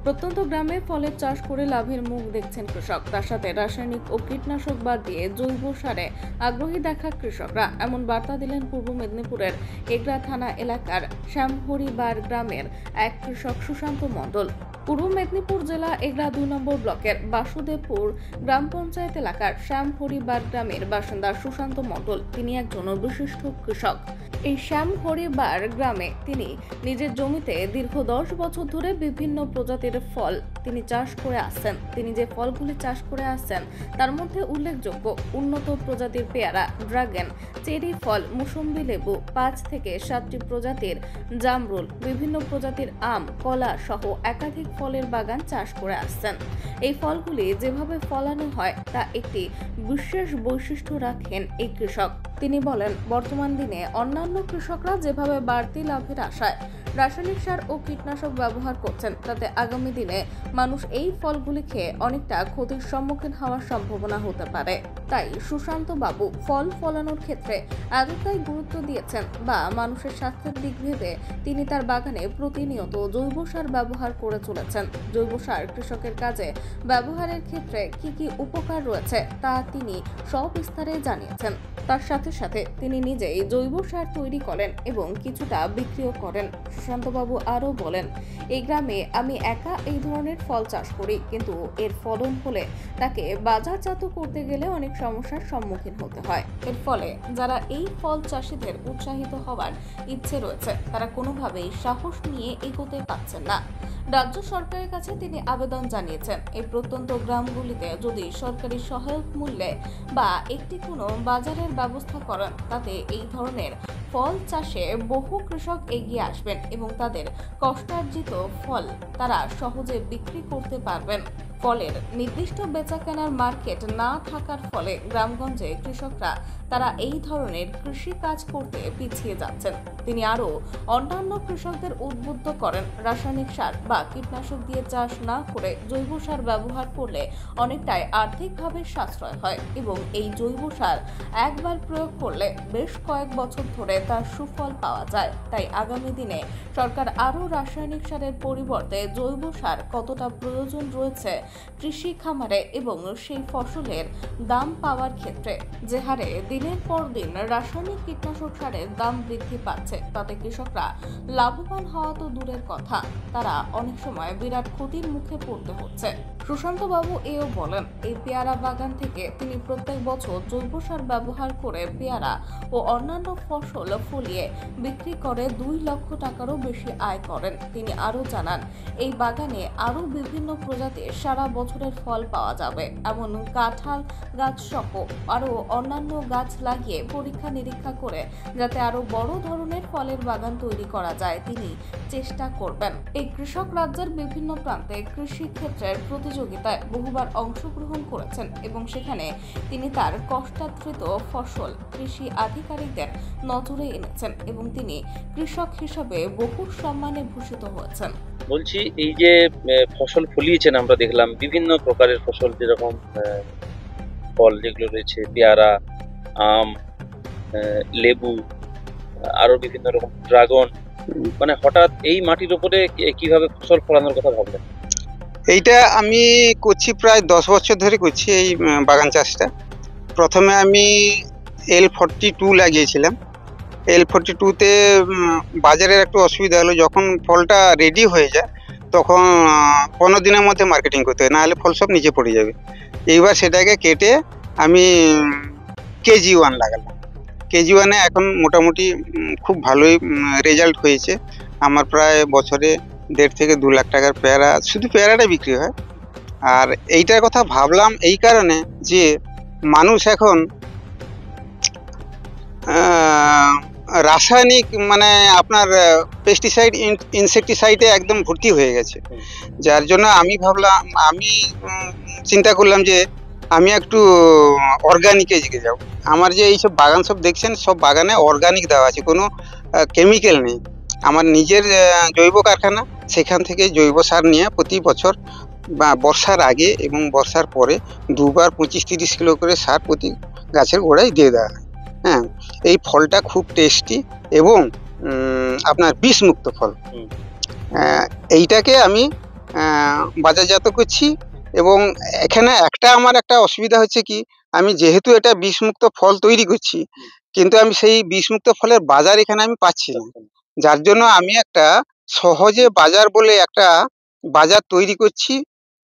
প্রত্যন্ত গ্রামে ফলের চাষ করে লাভের মুখ দেখছেন কৃষক। তার সাথে রাসায়নিক ও কীটনাশক বাদ দিয়ে জৈব সারে আগ্রহী দেখা কৃষকরা। এমন বার্তা দিলেন পূর্ব মেদিনীপুরের এগরা থানা এলাকার শ্যামহরিবার গ্রামের এক কৃষক সুশান্ত মণ্ডল। পূর্ব মেদিনীপুর জেলা এগরা 2 নম্বর ব্লকের বাসুদেবপুর গ্রাম পঞ্চায়েত এলাকার শ্যামহরিবার গ্রামের বাসিন্দা সুশান্ত মণ্ডল। তিনি একজন বিশিষ্ট কৃষক। এই শ্যামহরিবার গ্রামে তিনি নিজের জমিতে দীর্ঘ 10 বছর ধরে বিভিন্ন প্রজাতির ফল তিনি চাষ করে আসছেন। তিনি যে ফলগুলি চাষ করে আসছেন তার মধ্যে উল্লেখযোগ্য উন্নত প্রজাতির পেয়ারা, ড্রাগন, চেরি ফল, মুসম্বি লেবু, 5 থেকে 7টি প্রজাতির জামরুল, বিভিন্ন প্রজাতির আম, কলা সহ একাধিক ফলের বাগান চাষ করে আসছেন। এই ফলগুলি যেভাবে ফলানো হয় তা একটি বিশেষ বৈশিষ্ট্য রাখেন এই কৃষক। তিনি বলেন, বর্তমান দিনে অন্যান্য কৃষকরা যেভাবে বাড়তি লাভের আশায় রাসায়নিক সার ও কীটনাশক ব্যবহার করছেন, তাতে আগামী দিনে মানুষ এই ফলগুলি খেয়ে অনেকটা ক্ষতির সম্মুখীন হওয়ার সম্ভাবনা হতে পারে। তাই সুশান্ত বাবু ফল ফলানোর ক্ষেত্রে এতটাই গুরুত্ব দিয়েছেন বা মানুষের স্বাস্থ্যের দিক ভেবে তিনি তার বাগানে প্রতিনিয়ত জৈব সার ব্যবহার করে চলেছেন। জৈব সার কৃষকের কাজে ব্যবহারের ক্ষেত্রে কি কি উপকার রয়েছে তা তিনি সবিস্তারে জানিয়েছেন। তার সাথে সাথে তিনি নিজেই জৈব সার তৈরি করেন এবং কিছুটা বিক্রিও করেন। সুশান্তবাবু আরও বলেন, এই গ্রামে আমি একা এই ধরনের ফল চাষ করি, কিন্তু এর ফলন হলে তাকে বাজারজাত করতে গেলে অনেক সমস্যার সম্মুখীন হতে হয়। এর ফলে যারা এই ফল চাষিদের উৎসাহিত হওয়ার ইচ্ছে রয়েছে তারা কোনোভাবেই সাহস নিয়ে এগোতে পারছেন না। রাজ্য সরকারের কাছে তিনি আবেদন জানিয়েছেন, এই প্রত্যন্ত গ্রামগুলিতে যদি সরকারি সহায়ক মূল্যে বা একটি কোনো বাজারের ব্যবস্থা করেন, তাতে এই ধরনের ফল চাষে বহু কৃষক এগিয়ে আসবেন এবং তাদের কষ্টার্জিত ফল তারা সহজে বিক্রি করতে পারবেন। ফলের নির্দিষ্ট বেচাকেনার মার্কেট না থাকার ফলে গ্রামগঞ্জে কৃষকরা তারা এই ধরনের কৃষি কাজ করতে পিছিয়ে যাচ্ছেন। তিনি আরও অন্যান্য কৃষকদের উদ্বুদ্ধ করেন, রাসায়নিক সার বা কীটনাশক দিয়ে চাষ না করে জৈব সার ব্যবহার করলে অনেকটাই আর্থিকভাবে সাশ্রয় হয় এবং এই জৈব সার একবার প্রয়োগ করলে বেশ কয়েক বছর ধরে তার সুফল পাওয়া যায়। তাই আগামী দিনে সরকার আরও রাসায়নিক সারের পরিবর্তে জৈব সার কতটা প্রয়োজন রয়েছে কৃষি খামারে এবং সেই ফসলের দাম পাওয়ার ক্ষেত্রে, যে হারে দিনের পর দিন রাসায়নিক কীটনাশক সারের দাম বৃদ্ধি পাচ্ছে, তাতে কৃষকরা লাভবান হওয়া তো দূরের কথা, তারা অনেক সময় বিরাট ক্ষতির মুখে পড়তে হচ্ছে। সুশান্ত বাবু এও বলেন, এই পেয়ারা বাগান থেকে তিনি প্রত্যেক বছর জৈব সার ব্যবহার করে পেয়ারা ও অন্যান্য ফসল ফলিয়ে বিক্রি করে 2 লক্ষ টাকারও বেশি আয় করেন। তিনি আরও জানান, এই বাগানে আরও বিভিন্ন প্রজাতির সারা বছরের ফল পাওয়া যাবে। এমন কাঁঠাল গাছ সহ আরও অন্যান্য গাছ লাগিয়ে পরীক্ষা নিরীক্ষা করে যাতে আরও বড় ধরনের ফলের বাগান তৈরি করা যায় তিনি চেষ্টা করবেন। এই কৃষক রাজ্যের বিভিন্ন প্রান্তে কৃষি ক্ষেত্রের প্রতিযোগিতায় বহুবার অংশগ্রহণ করেছেন এবং সেখানে তিনি তার কষ্টার্জিত ফসল কৃষি আধিকারিকদের নজরে এনেছেন এবং তিনি কৃষক হিসেবে বহু সম্মানে ভূষিত হয়েছেন। বলছি, এই যে ফসল ফলিয়েছেন আমরা দেখলাম বিভিন্ন প্রকারের ফসল, যেরকম ফল যেগুলো রয়েছে পেয়ারা, আম, লেবু, আরো বিভিন্ন রকম ড্রাগন, মানে হঠাৎ এই মাটির উপরে কিভাবে ফসল ফলানোর কথা ভাবলেন? এইটা আমি করছি প্রায় 10 বছর ধরে করছি এই বাগান চাষটা। প্রথমে আমি L42 লাগিয়েছিলাম। L42তে বাজারের একটু অসুবিধা হলো, যখন ফলটা রেডি হয়ে যায় তখন 15 দিনের মধ্যে মার্কেটিং করতে হয়, নাহলে ফল সব নিচে পড়ে যাবে। এইবার সেটাকে কেটে আমি KG1 লাগালাম। KG1-এ এখন মোটামুটি খুব ভালোই রেজাল্ট হয়েছে। আমার প্রায় বছরে 1.5 থেকে 2 লাখ টাকার পেয়ারা, শুধু পেয়ারাটা বিক্রি হয়। আর এইটার কথা ভাবলাম এই কারণে যে মানুষ এখন রাসায়নিক মানে আপনার পেস্টিসাইড ইনসেকটিসাইডে একদম ভর্তি হয়ে গেছে, যার জন্য আমি ভাবলাম, আমি চিন্তা করলাম যে আমি একটু অর্গানিকে দিকে যাব। আমার যে এইসব বাগান সব দেখছেন, সব বাগানে অর্গানিক দেওয়া আছে, কোনো কেমিক্যাল নেই। আমার নিজের জৈব কারখানা, সেখান থেকে জৈব সার নিয়ে প্রতি বছর বা বর্ষার আগে এবং বর্ষার পরে 2 বার 25-30 কিলো করে সার প্রতি গাছের গোড়ায় দিয়ে দেওয়া হয়। হ্যাঁ, এই ফলটা খুব টেস্টি এবং আপনার বিষমুক্ত ফল। এইটাকে আমি বাজারজাত করছি। এবং এখানে আমার একটা অসুবিধা হচ্ছে কি, আমি যেহেতু এটা বিষমুক্ত ফল তৈরি করছি, কিন্তু আমি সেই বিষমুক্ত ফলের বাজার এখানে আমি পাচ্ছি না। যার জন্য আমি একটা সহজে বাজার বলে একটা বাজার তৈরি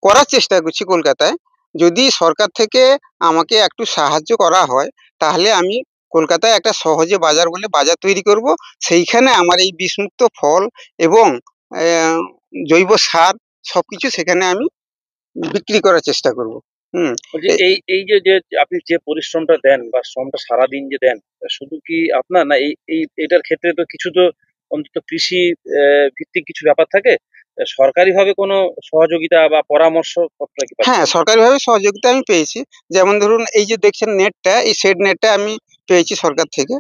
করার চেষ্টা করছি কলকাতায়। যদি সরকার থেকে আমাকে একটু সাহায্য করা হয়, তাহলে আমি কলকাতায় একটা সহজে বাজার বলে বাজার তৈরি করব। সেইখানে আমার এই বিষমুক্ত ফল এবং আহ, জৈব সার সবকিছু সেখানে আমি বিক্রি করার চেষ্টা করব। হুম। বলছি এ- এই এই যে যে আপনি যে পরিশ্রমটা দেন বা শ্রমটা সারাদিন যে দেন, শুধু কি আপনার না, এই এই এটার ক্ষেত্রে তো কিছু তো অন্তত কৃষি ভিত্তিক কিছু ব্যাপার থাকে। সরকারি ভাবে কোনো সহযোগিতা বা পরামর্শ পত্র কি হ্যাঁ, পাচ্ছেন? সরকারিভাবে সহযোগিতা আমি পেয়েছি। যেমন ধরুন, এই যে দেখছেন নেটটা, এই শেড নেটটা আমি পেয়েছি সরকার থেকে।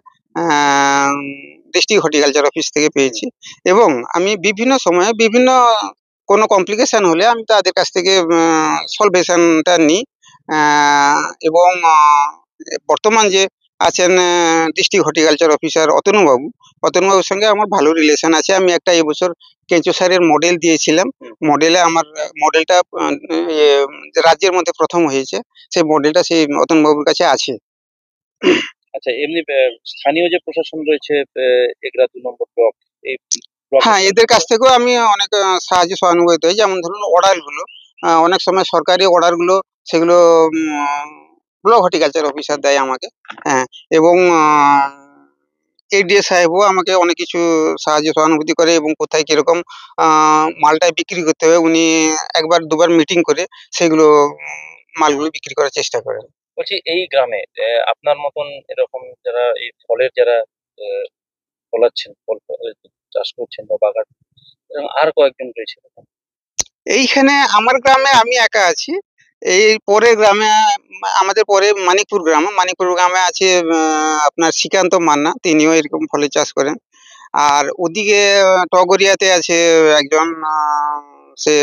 ডিস্ট্রিক্ট হর্টিকালচার অফিস থেকে পেয়েছি। এবং আমি বিভিন্ন সময়ে বিভিন্ন কোনো কমপ্লিকেশন হলে আমি তাদের কাছ থেকে সলভেশনটা নিই। এবং বর্তমান যে আছেন ডিস্ট্রিক্ট হর্টিকালচার অফিসার অতনুবাবুর সঙ্গে আমার ভালো রিলেশন আছে। আমি একটা এবছর কেঁচো সারের মডেল দিয়েছিলাম। মডেলে আমার মডেলটা ইয়ে, রাজ্যের মধ্যে প্রথম হয়েছে। সেই মডেলটা সেই অতনুবাবুর কাছে আছে। আচ্ছা, এমনি স্থানীয় যে প্রশাসন রয়েছে, এগরা ২ নম্বর ব্লক, এই ব্লকের হ্যাঁ, সঙ্গে এদের কাছ থেকেও আমি অনেক সাহায্য সহানুভূতি হই। যেমন ধরুন অর্ডারগুলো, অনেক সময় সরকারি অর্ডারগুলো, সেগুলো ব্লক হর্টিকালচার অফিসার দেয় আমাকে। হ্যাঁ। এবং এডিএ সাহেবও আমাকে অনেক কিছু সাহায্য সহানুভূতি করে, এবং কোথায় কিরকম মালটা বিক্রি করতে হবে উনি একবার দুবার মিটিং করে সেগুলো মালগুলো বিক্রি করার চেষ্টা করেন। বলছি এই গ্রামে আপনার মতন এরকম যারা এই ফলের যারা আহ, ফলাচ্ছেন, ফল চাষ করছেন বা বাগান, এরকম আর কয়েকজন রয়েছে? এইখানে আমার গ্রামে আমি একা আছি। এই পরের গ্রামে, আমাদের পরে মানিকপুর গ্রামে আছে আপনার শ্রীকান্ত মান্না, তিনিও এরকম ফলের চাষ করেন। আর ওদিকে টগরিয়াতে আছে একজন, সে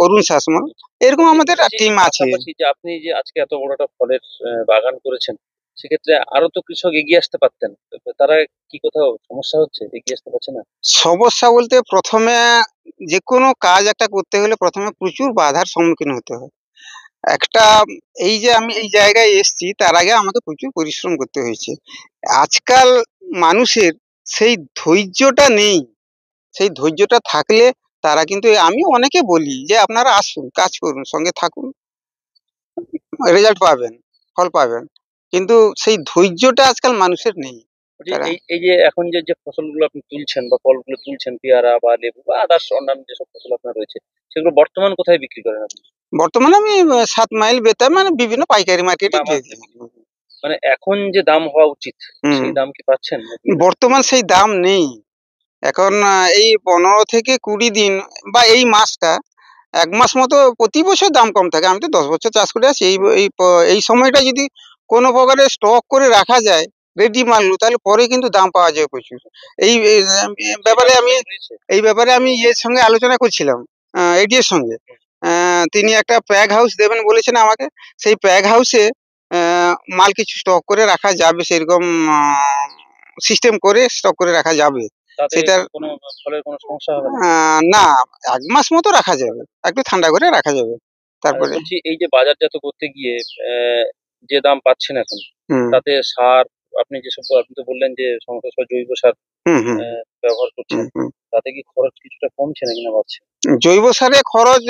অরুণ শাসমল। এরকম আমাদের বলছি এই টিম আছে। পাশাপাশি যে আপনি যে আজকে এত বড় একটা ফলের বাগান করেছেন, সেক্ষেত্রে আরো তো কৃষক এগিয়ে আসতে পারতেন। তো তারা কি কোথাও সমস্যা হচ্ছে, এগিয়ে আসতে পারছে না? সমস্যা বলতে, প্রথমে যে কোনো কাজ একটা করতে হলে প্রথমে প্রচুর বাধার সম্মুখীন হতে হয়। একটা, এই যে আমি এই জায়গায় এসেছি তার আগে আমাকে প্রচুর পরিশ্রম করতে হয়েছে। আজকাল মানুষের সেই ধৈর্যটা নেই। সেই ধৈর্যটা থাকলে তারা কিন্তু, আমি অনেকে বলি যে আপনারা আসুন, কাজ করুন, সঙ্গে থাকুন, রেজাল্ট পাবেন, ফল পাবেন। কিন্তু সেই ধৈর্যটা আজকাল মানুষের নেই। বলছি তারা, এই এই যে এখন যে যে ফসলগুলো আপনি তুলছেন বা ফলগুলো তুলছেন, পেয়ারা বা লেবু বা আদার্স অন্যান্য যেসব ফসল আপনার রয়েছে, সেগুলো বর্তমান কোথায় বিক্রি করেন আপনি? বর্তমানে আমি 7 মাইল বেতার, মানে বিভিন্ন পাইকারি মার্কেটে বা দিয়ে মার্কেটে দিই। বিক্রি করেন? মানে এখন যে দাম হওয়া উচিত, হুম। সেই দাম কি পাচ্ছেন নাকি? বর্তমান সেই দাম নেই। এখন এই 15 থেকে 20 দিন বা এই মাসটা, 1 মাস মতো প্রতি বছর দাম কম থাকে। আমি তো 10 বছর চাষ করে আছি। এই সময়টা যদি কোনো প্রকারে স্টক করে রাখা যায় রেডি মালগুলো, তাহলে পরে কিন্তু দাম পাওয়া যায় প্রচুর। এই এই, সেই ব্যাপারে আমি, ব্যবস্থা কি রয়েছে? ইয়ের সঙ্গে আলোচনা করছিলাম, এডিএর সঙ্গে। তিনি একটা প্যাক হাউস দেবেন বলেছেন আমাকে। সেই প্যাক হাউসে মাল কিছু স্টক করে রাখা যাবে, সেরকম সিস্টেম করে স্টক করে রাখা যাবে। তাতে সেটার কোনো ফলের কোনো সমস্যা হবে না? না, 1 মাস মতো রাখা যাবে। একটু ঠান্ডা করে রাখা যাবে। আর তারপরে। বলছি এই যে বাজারজাত করতে গিয়ে যে দাম পাচ্ছেন এখন, হুম, তাতে সার, আপনি তো বললেন যে সমস্ত সব জৈব সার হুম, হুম, ব্যবহার হুম, করছেন। হুম। তাতে কি খরচ কিছুটা কমছে নাকি না বাড়ছে? জৈব সারে খরচ,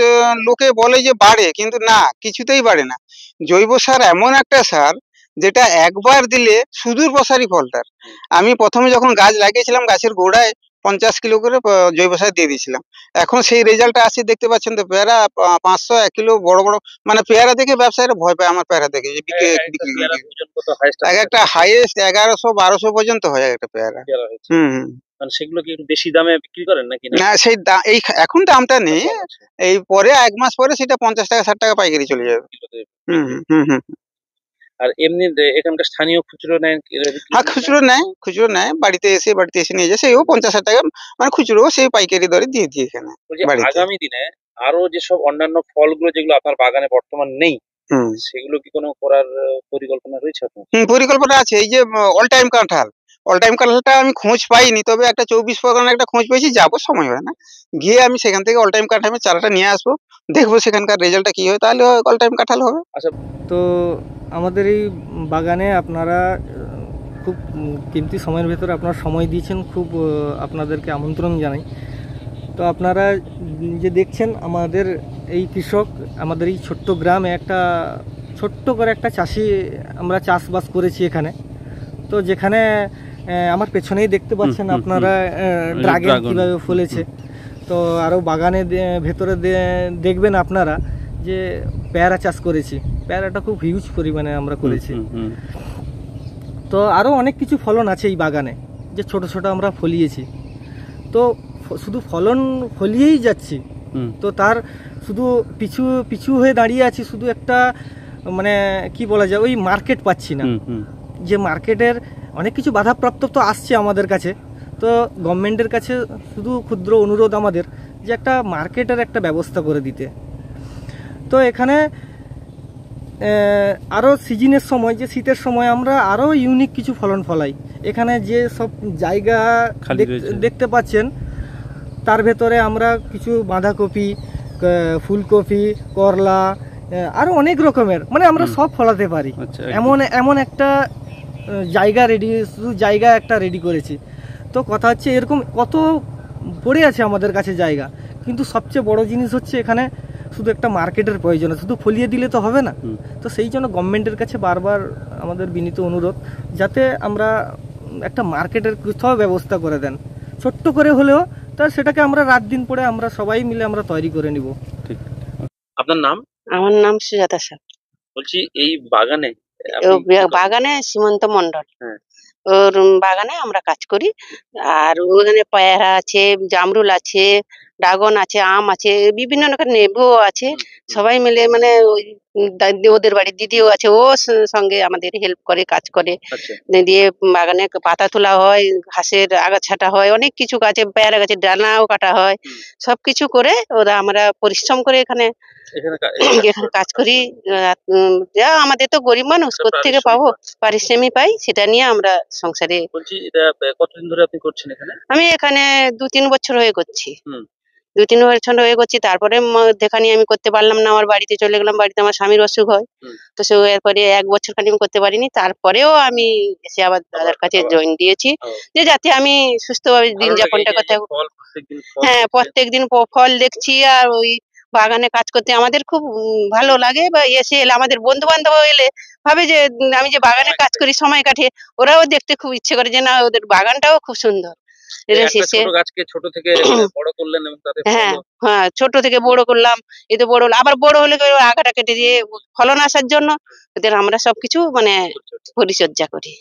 লোকে বলে যে বাড়ে, কিন্তু না, কিছুতেই বাড়ে না। জৈব সার এমন একটা সার, যেটা একবার দিলে সুদূর প্রসারী ফল তার। হুম। আমি প্রথমে যখন গাছ লাগিয়েছিলাম, গাছের গোড়ায় 50 কিলো করে জৈব সার দিয়ে দিয়েছিলাম। এখন সেই রেজাল্টটা আসছে, দেখতে পাচ্ছেন তো, পেয়ারা 500 1 কিলো বড় বড়, মানে পেয়ারা দেখে ব্যবসায়ীরা ভয় পায় আমার পেয়ারা দেখে, যে একটা বিক্রি পেয়ারার ওজন কত হাইয়েস্ট এক আপনার কাছে একটা কত হাইয়েস্ট 1100 1200 পর্যন্ত হয় এক একটা পেয়ারা। পেয়ারা হয়েছে? হুম, হুম। মানে সেগুলো কি একটু বেশি দামে বিক্রি করেন নাকি না? না, সেই এই এখন দামটা না, নেই। কম আছে? এই পরে 1 মাস পরে সেটা 50 টাকা 60 টাকা পাইকারি চলে যাবে। কিলোতে হুম, বিক্রি? হুম, হুম, হুম। আর এমনি এখানকার স্থানীয় খুচরো নেন, বিক্রি হ্যাঁ, নেন? খুচরো নেয়, বাড়িতে এসে নিয়ে যায়। সেও 50 60 টাকা, মানে খুচরো সেই পাইকারি দরে দিয়ে দিই এখানে বলছি বাড়িতে। আগামী দিনে আরো যেসব অন্যান্য ফলগুলো যেগুলো আপনার বাগানে বর্তমান নেই, হুম, সেগুলো কি কোনো করার পরিকল্পনা রয়েছে আপনার? হুম, পরিকল্পনা আছে। এই যে অল টাইম কাঁঠাল, অল টাইম কাঁঠালটা আমি খোঁজ পাইনি, তবে একটা 24 পরগনা একটা খোঁজ পেয়েছি, যাবো, সময় হয় না। গিয়ে আমি সেখান থেকে অল টাইম কাঁঠালের চারাটা নিয়ে আসবো, দেখবো সেখানকার রেজাল্টটা কি হয়, তাহলে অল টাইম কাঁঠাল হবে। তো আমাদের এই বাগানে আপনারা খুব কিমতি সময়ের ভেতরে আপনারা সময় দিয়েছেন, খুব আপনাদেরকে আমন্ত্রণ জানাই। তো আপনারা যে দেখছেন আমাদের এই কৃষক, আমাদের এই ছোট্ট গ্রামে একটা ছোট্ট করে একটা চাষি আমরা চাষবাস করেছি এখানে। তো যেখানে আমার পেছনেই দেখতে পাচ্ছেন আপনারা ড্রাগন কীভাবে ফলেছে। তো আরও বাগানে ভেতরে দেখবেন আপনারা যে পেয়ারা চাষ করেছি, পেয়ারাটা খুব হিউজ পরিমাণে আমরা করেছি। তো আরও অনেক কিছু ফলন আছে এই বাগানে, যে ছোট ছোট আমরা ফলিয়েছি। তো শুধু ফলিয়েই যাচ্ছি, তো তার শুধু পিছু হয়ে দাঁড়িয়ে আছি, শুধু একটা মানে কি বলা যায়, ওই মার্কেট পাচ্ছি না। যে মার্কেটের অনেক কিছু বাধাপ্রাপ্ত তো আসছে আমাদের কাছে। তো গভর্নমেন্টের কাছে শুধু ক্ষুদ্র অনুরোধ আমাদের, যে একটা মার্কেটের একটা ব্যবস্থা করে দিতে। তো এখানে আরও সিজনের সময়, যে শীতের সময় আমরা আরও ইউনিক কিছু ফলন ফলাই। এখানে যে সব জায়গা দেখতে পাচ্ছেন, তার ভেতরে আমরা কিছু বাঁধাকপি, ফুলকপি, করলা, আরও অনেক রকমের, মানে আমরা সব ফলাতে পারি। এমন একটা জায়গা রেডি করেছি। তো কথা হচ্ছে, এরকম কত পড়ে আছে আমাদের কাছে জায়গা, কিন্তু সবচেয়ে বড় জিনিস হচ্ছে এখানে শুধু একটা মার্কেটের প্রয়োজন, শুধু ফলিয়ে দিলে তো হবে না। তো সেই জন্য গভর্নমেন্টের কাছে বারবার আমাদের বিনীত অনুরোধ, যাতে আমরা একটা মার্কেটের কোথাও ব্যবস্থা করে দেন, ছোট্ট করে হলেও। তা সেটাকে আমরা রাত দিন পরে আমরা সবাই মিলে আমরা তৈরি করে নিব। ঠিক। আপনার নাম? আমার নাম সুজাতা সাহ। বলছি এই বাগানে বাগানে সীমন্ত মন্ডল, হ্যাঁ। ওর বাগানে আমরা কাজ করি। আর ওখানে পেয়ারা আছে, জামরুল আছে, ড্রাগন আছে, আম আছে, বিভিন্ন রকম লেবুও আছে। সবাই মিলে মানে ওদের বাড়ির দিদিও আছে, ও সঙ্গে আমাদের হেল্প করে, কাজ করে। দিয়ে বাগানে পাতা তোলা হয়, ঘাসের আগাছাটা হয়, অনেক কিছু গাছে, পেয়ারা গাছের ডানাও কাটা হয়। সবকিছু করে ওরা আমরা পরিশ্রম করে এখানে কাজ করি। যা আমাদের তো গরিব মানুষ, কোত্থেকে পাবো, পারিশ্রমিক পাই, সেটা নিয়ে আমরা সংসারে। বলছি এটা কতদিন ধরে আপনি করছেন এখানে? আমি এখানে 2-3 বছর হয়ে করছি। 2-3 বছর হয়ে করছি। তারপরে দেখানি আমি করতে পারলাম না, আমার বাড়িতে চলে গেলাম। বাড়িতে আমার স্বামীর অসুখ হয়, তো সে এরপরে 1 বছর খানি আমি করতে পারিনি। তারপরেও আমি এসে আবার দাদার কাছে জয়েন দিয়েছি, যে যাতে আমি সুস্থভাবে দিন যাপনটা করতে। হ্যাঁ, প্রত্যেকদিন ফল দেখছি। আর ওই বাগানে কাজ করতে আমাদের খুব ভালো লাগে। বা এসে এলে আমাদের বন্ধু বান্ধব এলে ভাবে যে আমি যে বাগানে কাজ করি, সময় কাটে, ওরাও দেখতে খুব ইচ্ছে করে যে না, ওদের বাগানটাও খুব সুন্দর। ছোট থেকে বড় করলেন এবং তাতে হ্যাঁ, ছোট থেকে বড় করলাম। এই তো বড় হলো, আবার বড় হলে আগাটা কেটে দিয়ে ফলন আসার জন্য ওদের আমরা সবকিছু মানে পরিচর্যা করি।